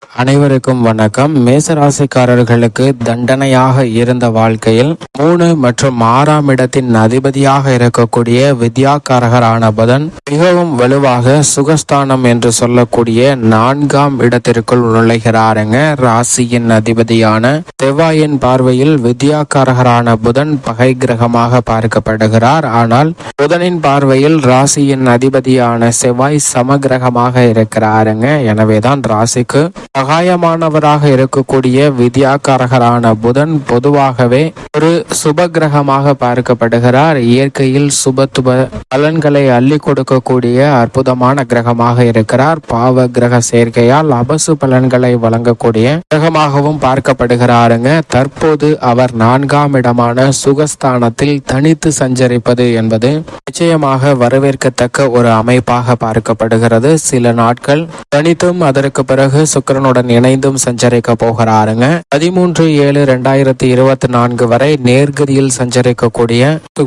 அனைவருக்கும் வணக்கம். மேசராசிக்காரர்களுக்கு தண்டனையாக இருந்த வாழ்க்கையில் 3 மற்றும் 6ஆம் இடத்தின் அதிபதியாக இருக்கக்கூடிய வித்யாகாரகரான புதன் மிகவும் வலுவாக சுகஸ்தானம் என்று சொல்லக்கூடிய 4ஆம் இடத்திற்குள் நுழைகிறாருங்க. ராசியின் அதிபதியான செவ்வாயின் பார்வையில் வித்யாகாரகரான புதன் பகை கிரகமாக பார்க்கப்படுகிறார். ஆனால் புதனின் பார்வையில் ராசியின் அதிபதியான செவ்வாய் சமகிரகமாக இருக்கிறாருங்க. எனவேதான் ராசிக்கு சகாயமானவராக இருக்கக்கூடிய வித்யாகாரகரான புதன் பொதுவாகவே ஒரு சுப கிரகமாக பார்க்கப்படுகிறார். இயற்கையில் சுபத்துவ பலன்களை அள்ளி கொடுக்கக்கூடிய அற்புதமான கிரகமாக இருக்கிறார். பாவ கிரக சேர்க்கையால் அபசு பலன்களை வழங்கக்கூடிய கிரகமாகவும் பார்க்கப்படுகிறாருங்க. தற்போது அவர் 4ஆம் இடமான சுகஸ்தானத்தில் தனித்து சஞ்சரிப்பது என்பது நிச்சயமாக வரவேற்கத்தக்க ஒரு அமைப்பாக பார்க்கப்படுகிறது. சில நாட்கள் தனித்தும் அதற்கு பிறகு சுக்கிரனுடன் இணைந்தும் சஞ்சரிக்க போகிறாருங்க. 13/7/2024 வரை நேர்கதியில் சஞ்சரிக்கக்கூடிய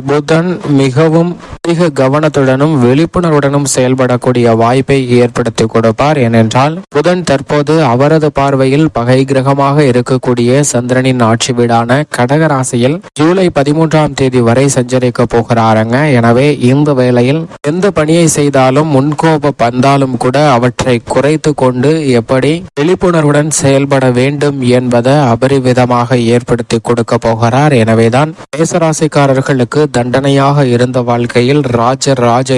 புதன் மிகவும் அதிக கவனத்துடனும் விழிப்புணர்வுடனும் செயல்படக்கூடிய வாய்ப்பை ஏற்படுத்தி கொடுப்பார். ஏனென்றால் புதன் தற்போது அவரது பார்வையில் பகை கிரகமாக இருக்கக்கூடிய சந்திரனின் ஆட்சி வீடான கடகராசியில் ஜூலை 13ஆம் தேதி வரை சஞ்சரிக்க போகிறாருங்க. எனவே இந்த வேளையில் எந்த பணியை செய்தாலும் முன்கோப வந்தாலும் கூட அவற்றை குறைத்து கொண்டு எப்படி விழிப்புணர்வுடன் செயல்பட வேண்டும் என்பதை அபரிவிதமாக ஏற்படுத்தி கொடுக்க போகிறார். எனவேதான் மேசராசிக்காரர்களுக்கு தண்டனையாக இருந்த வாழ்க்கையில் ராஜ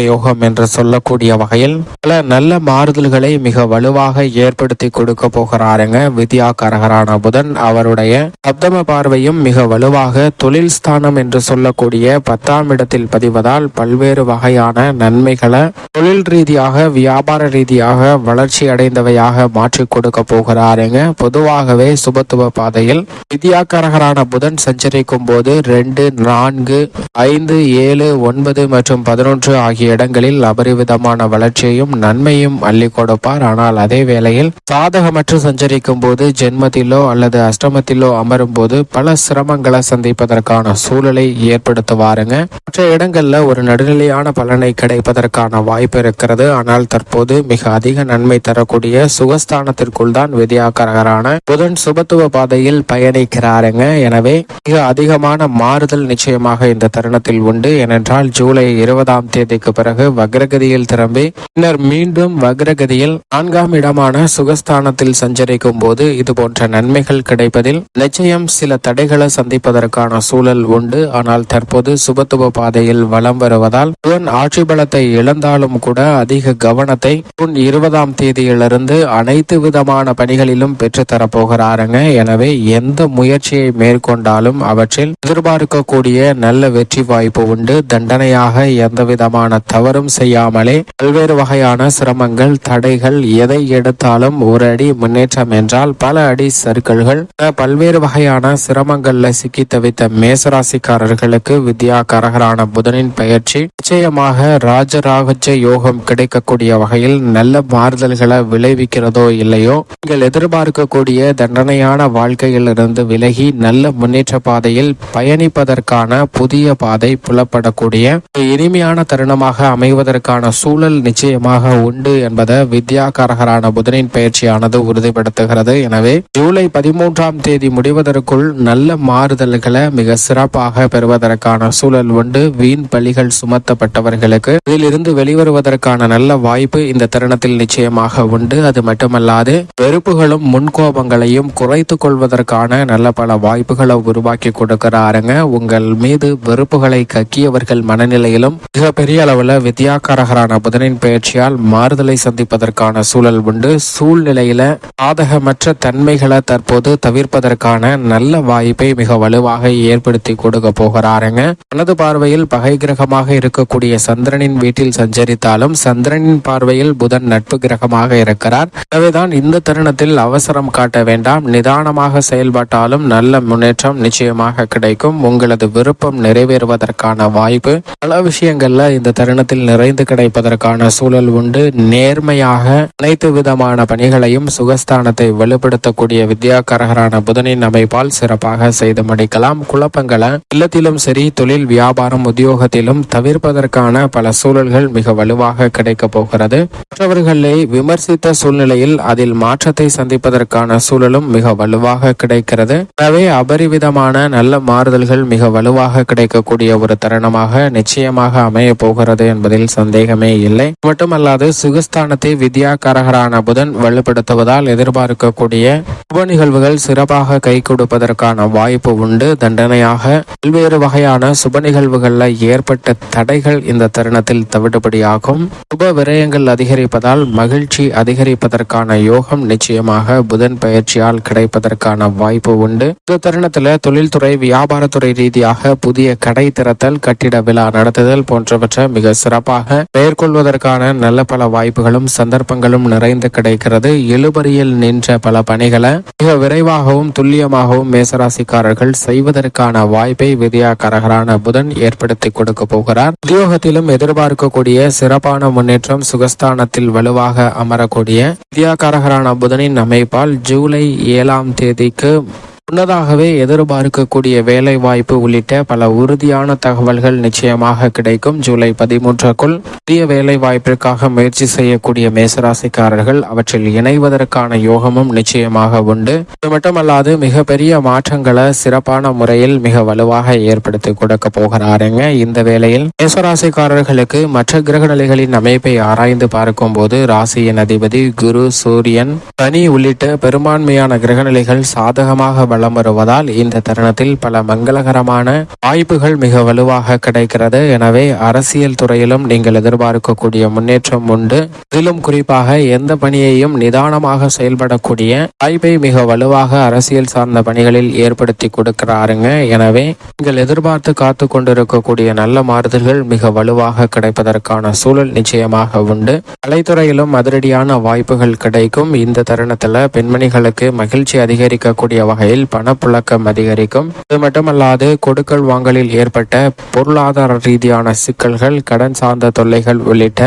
யோகம் என்று சொல்லக்கூடிய வகையில் பல நல்ல மாறுதல்களை மிக வலுவாக ஏற்படுத்தி கொடுக்க போகிறாருங்க. வித்யாகாரகரான புதன் அவருடைய சப்தம பார்வையும் மிக வலுவாக தொழில் ஸ்தானம் என்று சொல்லக்கூடிய 10ஆம் இடத்தில் பதிவதால் பல்வேறு வகையான நன்மைகளை தொழில் ரீதியாக வியாபார ரீதியாக வளர்ச்சி அடைந்தவையாக மாற்றி கொடுக்க போகிறாருங்க. பொதுவாகவே சுபத்துவ பாதையில் வித்யாகாரகரான புதன் சஞ்சரிக்கும் போது 2, 4, 5, 7, 9 மற்றும் 11 ஆகிய இடங்களில் அபரிவிதமான வளர்ச்சியையும் நன்மையும் அள்ளி கொடுப்பார். ஆனால் அதே வேளையில் சாதகமற்று சஞ்சரிக்கும் போது ஜென்மத்திலோ அல்லது அஷ்டமத்திலோ அமரும் போது பல சிரமங்களை சந்திப்பதற்கான சூழலை ஏற்படுத்துவாருங்க. மற்ற இடங்கள்ல ஒரு நடுநிலையான பலனை கிடைப்பதற்கான வாய்ப்பு இருக்கிறது. ஆனால் தற்போது மிக அதிக நன்மை தரக்கூடிய சுகஸ்தானத்திற்குள் தான் வித்யாகாரகரான புதன் சுபத்துவ பாதையில் பயணிக்கிறாருங்க. எனவே மிக அதிகமான மாறுதல் நிச்சயமாக இந்த தருணத்தில் உண்டு. ஏனென்றால் ஜூலை 20ஆம் தேதிக்கு பிறகு வக்ரகதியில் திரும்பி பின்னர் மீண்டும் வக்ரகதியில் 4ஆம் இடமான சுகஸ்தானத்தில் சஞ்சரிக்கும் போது இது போன்ற நன்மைகள் கிடைப்பதில் நிச்சயம் சில தடைகளை சந்திப்பதற்கான சூழல் உண்டு. ஆனால் தற்போது சுபத்துவ பாதையில் வலம் வருவதால் புதன் ஆட்சி பலத்தை இழந்தாலும் கூட அதிக கவனத்தை ஜூன் 20ஆம் தேதியிலிருந்து அனைத்து விதமான பணிகளிலும் பெற்றுத்தரப்போகிறாருங்க. எனவே எந்த முயற்சியை மேற்கொண்டாலும் அவற்றில் எதிர்பார்க்கக்கூடிய நல்ல வெற்றி வாய்ப்பு உண்டு. தண்டனையாக எந்த விதமான தவறும் செய்யாமலே பல்வேறு வகையான சிரமங்கள் தடைகள் எதை எடுத்தாலும் ஒரு அடி முன்னேற்றம் என்றால் பல அடி சறுக்கல்கள் பல்வேறு வகையான சிரமங்கள்ல சிக்கி தவித்த மேசராசிக்காரர்களுக்கு வித்யாகாரகரான புதனின் பயிற்சி நிச்சயமாக ராஜராஜ யோகம் கிடைக்கக்கூடிய வகையில் நல்ல மாறுதல்களை விளைவிக்கிறதோ இல்லையோ நீங்கள் எதிர்பார்க்கக்கூடிய தண்டனையான வாழ்க்கையிலிருந்து விலகி நல்ல முன்னேற்ற பாதையில் பயணிப்பதற்கான புதிய பாதை புலப்படக்கூடிய இனிமையான தருணமாக அமைவதற்கான சூழல் நிச்சயமாக உண்டு என்பதை வித்யாகாரகரான புதனின் பயிற்சியானது உறுதிப்படுத்துகிறது. எனவே ஜூலை 13ஆம் தேதி முடிவதற்குள் நல்ல மாறுதல்களை மிக சிறப்பாக பெறுவதற்கான சூழல் உண்டு. வீண் பலிகள் சுமத்தப்பட்டவர்களுக்கு இதிலிருந்து வெளிவருவதற்கான நல்ல வாய்ப்பு இந்த தருணத்தில் நிச்சயமாக உண்டு. அது மட்டுமல்லாது வெறுப்புகளும் முன்கோபங்களையும் குறைத்து கொள்வதற்கான நல்ல பல வாய்ப்புகளை உருவாக்கி கொடுக்கிறாருங்க. உங்கள் மீது வெறுப்புகளை கக்கியவர்கள் மனநிலையிலும் மிகப்பெரிய அளவுல வித்யாகாரகரான புதனின் பயிற்சியால் மாறுதலை சந்திப்பதற்கான சூழல் உண்டு. சூழ்நிலையில சாதகமற்ற தன்மைகளை தற்போது தவிர்ப்பதற்கான நல்ல வாய்ப்பை மிக வலுவாக ஏற்படுத்தி கொடுக்க போகிறாருங்க. மனது பார்வையில் பகை கிரகமாக இருக்கக்கூடிய சந்திரனின் வீட்டில் சஞ்சரித்தாலும் சந்திரனின் பார்வையில் புதன் நட்பு கிரகமாக இருக்கிறார். எனவேதான் இந்த தருணத்தில் அவசரம் காட்ட வேண்டாம். நிதானமாக செயல்பட்டாலும் நல்ல முன்னேற்றம் நிச்சயமாக கிடைக்கும். உங்களது விருப்பம் நிறைவேறுவதற்கான வாய்ப்பு பல விஷயங்கள்ல இந்த தருணத்தில் நிறைந்து கிடைப்பதற்கான சூழல் உண்டு. நேர்மையாக அனைத்து விதமான பணிகளையும் சுகஸ்தானத்தை வலுப்படுத்தக்கூடிய வித்யாகாரகரான புதனின் அமைப்பால் சிறப்பாக செய்து முடிக்கலாம். குழப்பங்களை இல்லத்திலும் சரி தொழில் வியாபாரம் உத்தியோகத்திலும் தவிர்ப்பதற்கான பல சூழல்கள் மிக வலுவாக கிடைக்க போகிறது. மற்றவர்களை விமர்சித்த சூழ்நிலையில் அதில் மாற்றத்தை சந்திப்பதற்கான சூழலும் மிக வலுவாக கிடைக்கிறது. எனவே அபரிவிதமான நல்ல மாறுதல்கள் மிக வலுவாக கிடைக்கக்கூடிய ஒரு தருணமாக நிச்சயமாக அமைய போகிறது என்பதில் சந்தேகமே இல்லை. மட்டுமல்லாது சுகஸ்தானத்தை வித்யாகாரகரான புதன் வலுப்படுத்துவதால் எதிர்பார்க்கக்கூடிய சுப நிகழ்வுகள் சிறப்பாக கை கொடுப்பதற்கான வாய்ப்பு உண்டு. தண்டனையாக பல்வேறு வகையான சுப நிகழ்வுகள்ல ஏற்பட்ட தடைகள் இந்த தருணத்தில் தவிடுபடியாகும். சுப விரயங்கள் அதிகரிப்பதால் மகிழ்ச்சி அதிகரிப்பதற்கான யோகம் நிச்சயமாக புதன் பயிற்சியால் கிடைப்பதற்கான வாய்ப்பு உண்டு. இந்த தருணத்துல தொழில்துறை வியாபாரத்துறை ரீதியாக புதிய கடை திறத்தல், கட்டிட விழா நடத்துதல் போன்றவற்றை மிக சிறப்பாக மேற்கொள்வதற்கான நல்ல பல வாய்ப்புகளும் சந்தர்ப்பங்களும் நிறைந்து கிடைக்கிறது. இழுபறியில் நின்ற பல பணிகளை மிக விரைவாகவும் துல்லியமாகவும் மேசராசிக்காரர்கள் செய்வதற்கான வாய்ப்பை வித்யாகாரகரான புதன் ஏற்படுத்தி கொடுக்க போகிறார். உத்தியோகத்திலும் எதிர்பார்க்கக்கூடிய சிறப்பான முன்னேற்றம் சுகஸ்தானத்தில் வலுவாக அமரக்கூடிய வித்யாகாரகரான புதனின் அமைப்பால் ஜூலை 7ஆம் தேதிக்கு முன்னதாகவே எதிர்பார்க்கக்கூடிய வேலை வாய்ப்பு உள்ளிட்ட பல உறுதியான தகவல்கள் நிச்சயமாக கிடைக்கும். ஜூலை 13க்குள் புதிய வேலை வாய்ப்பிற்காக முயற்சி செய்யக்கூடிய மேசராசிக்காரர்கள் அவற்றில் இணைவதற்கான யோகமும் நிச்சயமாக உண்டு. இது மட்டுமல்லாது மிகப்பெரிய மாற்றங்களை சிறப்பான முறையில் மிக வலுவாக ஏற்படுத்தி கொடுக்க போகிறாருங்க. இந்த வேளையில் மேசராசிக்காரர்களுக்கு மற்ற கிரகநிலைகளின் அமைப்பை ஆராய்ந்து பார்க்கும் போது ராசியின் அதிபதி குரு, சூரியன், சனி உள்ளிட்ட பெரும்பான்மையான கிரகநிலைகள் சாதகமாக வலம் வருவதால் இந்த தருணத்தில் பல மங்களகரமான வாய்ப்புகள் மிக வலுவாக கிடைக்கிறது. எனவே அரசியல் துறையிலும் நீங்கள் எதிர்பார்க்கக்கூடிய முன்னேற்றம் உண்டு. இதிலும் குறிப்பாக எந்த பணியையும் நிதானமாக செயல்படக்கூடிய வாய்ப்பை மிக வலுவாக அரசியல் சார்ந்த பணிகளில் ஏற்படுத்தி கொடுக்கிறாருங்க. எனவே நீங்கள் எதிர்பார்த்து காத்து கொண்டிருக்கக்கூடிய நல்ல மாறுதல்கள் மிக வலுவாக கிடைப்பதற்கான சூழல் நிச்சயமாக உண்டு. கலைத்துறையிலும் அதிரடியான வாய்ப்புகள் கிடைக்கும். இந்த தருணத்துல பெண்மணிகளுக்கு மகிழ்ச்சி அதிகரிக்கக்கூடிய வகையில் பணப்புழக்கம் அதிகரிக்கும். இது மட்டுமல்லாது கொடுக்கல் வாங்கலில் ஏற்பட்ட பொருளாதார ரீதியான சிக்கல்கள், கடன் சார்ந்த தொல்லைகள் உள்ளிட்ட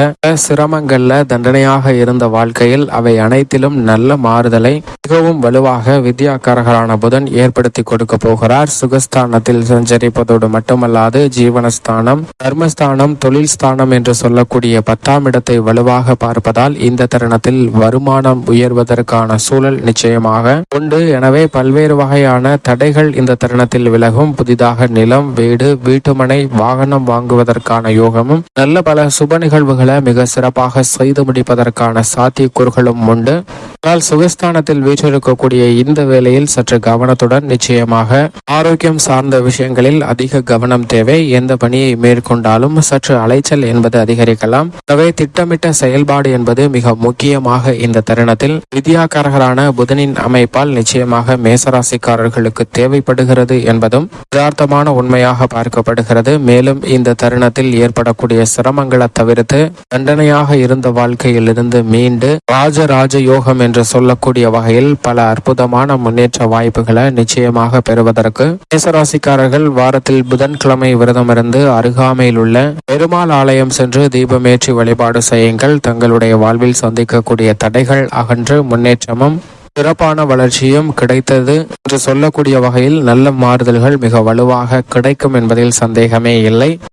சிரமங்கள்ல தண்டனையாக இருந்த வாழ்க்கையில் அவை அனைத்திலும் நல்ல மாறுதலை மிகவும் வலுவாக வித்யாகாரகரான புதன் ஏற்படுத்தி கொடுக்க போகிறார். சுகஸ்தானத்தில் சஞ்சரிப்பதோடு மட்டுமல்லாது ஜீவனஸ்தானம், தர்மஸ்தானம், தொழில் ஸ்தானம் என்று சொல்லக்கூடிய 10ஆம் இடத்தை வலுவாக பார்ப்பதால் இந்த தருணத்தில் வருமானம் உயர்வதற்கான சூழல் நிச்சயமாக உண்டு. எனவே பல்வேறு வகையான தடைகள் இந்த தருணத்தில் விலகும். புதிதாக நிலம், வீடு, வீட்டுமனை, வாகனம் வாங்குவதற்கான யோகமும் நல்ல பல சுப நிகழ்வுகளை மிக சிறப்பாக செய்து முடிப்பதற்கான சாத்தியக்கூறுகளும் உண்டு. ஆனால் சுகஸ்தானத்தில் வீற்றிருக்கக்கூடிய இந்த வேளையில் சற்று கவனத்துடன் நிச்சயமாக ஆரோக்கியம் சார்ந்த விஷயங்களில் அதிக கவனம் தேவை. எந்த பணியை மேற்கொண்டாலும் சற்று அலைச்சல் என்பது அதிகரிக்கலாம். எனவே திட்டமிட்ட செயல்பாடு என்பது மிக முக்கியமாக இந்த தருணத்தில் வித்யாகாரகரான புதனின் அமைப்பால் நிச்சயமாக மேசராசிக்காரர்களுக்கு தேவைப்படுகிறது என்பதும் யதார்த்தமான உண்மையாக பார்க்கப்படுகிறது. மேலும் இந்த தருணத்தில் ஏற்படக்கூடிய சிரமங்களை தவிர்த்து தண்டனையாக இருந்த வாழ்க்கையிலிருந்து மீண்டு ராஜராஜ யோகம் என்று சொல்லக்கூடிய வகையில் பல அற்புதமான முன்னேற்ற வாய்ப்புகளை நிச்சயமாக பெறுவதற்கு மேசராசிக்காரர்கள் வாரத்தில் புதன்கிழமை விரதமிருந்து அருகாமையில் உள்ள பெருமாள் ஆலயம் சென்று தீபமேற்றி வழிபாடு செய்யுங்கள். தங்களுடைய வாழ்வில் சந்திக்கக்கூடிய தடைகள் அகன்று முன்னேற்றமும் சிறப்பான வளர்ச்சியும் கிடைத்தது என்று சொல்லக்கூடிய வகையில் நல்ல மாறுதல்கள் மிக வலுவாக கிடைக்கும் என்பதில் சந்தேகமே இல்லை.